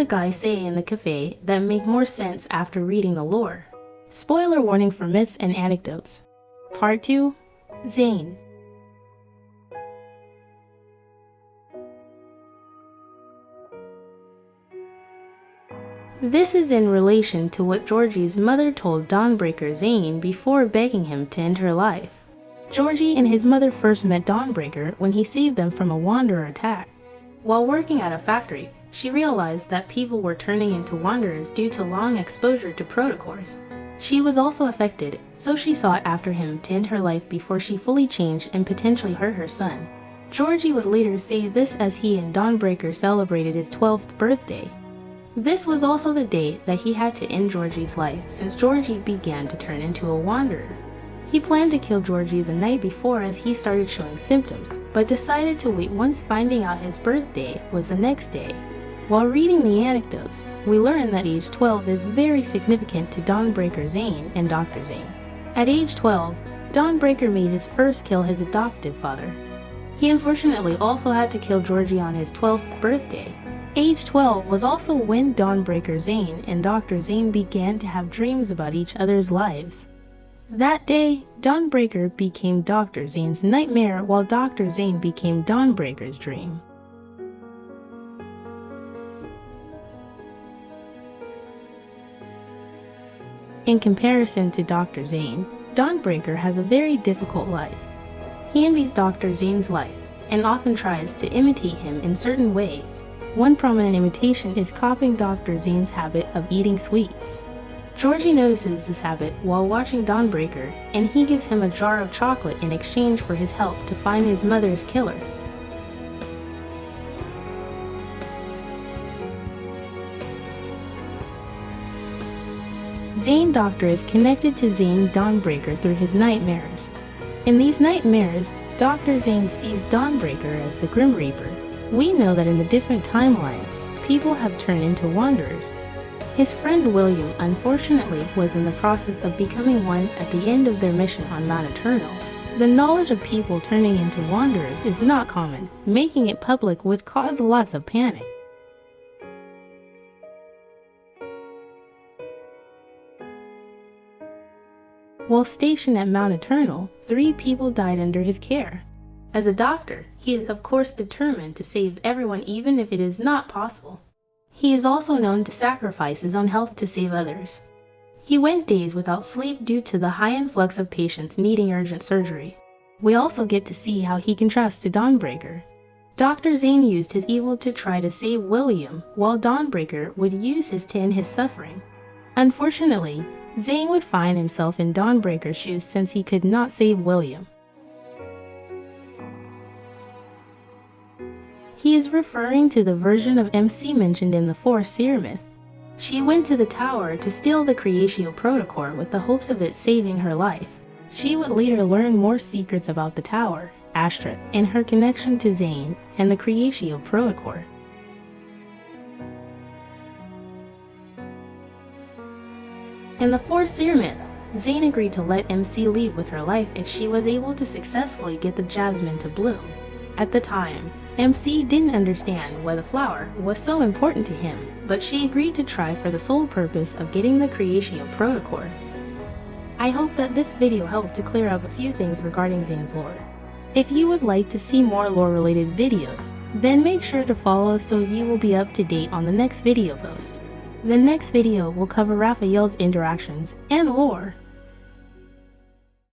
the guys say in the cafe that make more sense after reading the lore. Spoiler warning for myths and anecdotes. Part 2. Zayne. This is in relation to what Georgie's mother told Dawnbreaker Zayne before begging him to end her life. Georgie and his mother first met Dawnbreaker when he saved them from a wanderer attack. While working at a factory, she realized that people were turning into wanderers due to long exposure to protocols. She was also affected, so she sought after him to end her life before she fully changed and potentially hurt her son. Georgie would later say this as he and Dawnbreaker celebrated his 12th birthday. This was also the date that he had to end Georgie's life since Georgie began to turn into a wanderer. He planned to kill Georgie the night before as he started showing symptoms, but decided to wait once finding out his birthday was the next day. While reading the anecdotes, we learn that age 12 is very significant to Dawnbreaker Zayne and Dr. Zayne. At age 12, Dawnbreaker made his first kill his adoptive father. He unfortunately also had to kill Georgie on his 12th birthday. Age 12 was also when Dawnbreaker Zayne and Dr. Zayne began to have dreams about each other's lives. That day, Dawnbreaker became Dr. Zayne's nightmare while Dr. Zayne became Dawnbreaker's dream. In comparison to Dr. Zayne, Dawnbreaker has a very difficult life. He envies Dr. Zayne's life and often tries to imitate him in certain ways. One prominent imitation is copying Dr. Zayne's habit of eating sweets. Georgie notices this habit while watching Dawnbreaker, and he gives him a jar of chocolate in exchange for his help to find his mother's killer. Zayne Doctor is connected to Zayne Dawnbreaker through his nightmares. In these nightmares, Dr. Zayne sees Dawnbreaker as the Grim Reaper. We know that in the different timelines, people have turned into wanderers. His friend William, unfortunately, was in the process of becoming one at the end of their mission on Mount Eternal. The knowledge of people turning into wanderers is not common. Making it public would cause lots of panic. While stationed at Mount Eternal, 3 people died under his care. As a doctor, he is of course determined to save everyone even if it is not possible. He is also known to sacrifice his own health to save others. He went days without sleep due to the high influx of patients needing urgent surgery. We also get to see how he contrasts to Dawnbreaker. Dr. Zayne used his evil to try to save William, while Dawnbreaker would use his to end his suffering. Unfortunately, Zayne would find himself in Dawnbreaker's shoes since he could not save William. He is referring to the version of MC mentioned in the 4th seer myth. She went to the tower to steal the Creatio Protocore with the hopes of it saving her life. She would later learn more secrets about the tower, Ashtra, and her connection to Zayne and the Creatio Protocore. In the 4th seer myth, Zayne agreed to let MC leave with her life if she was able to successfully get the jasmine to bloom. At the time, MC didn't understand why the flower was so important to him, but she agreed to try for the sole purpose of getting the Creatio Protocore. I hope that this video helped to clear up a few things regarding Zayne's lore. If you would like to see more lore-related videos, then make sure to follow so you will be up to date on the next video post. The next video will cover Raphael's interactions and lore.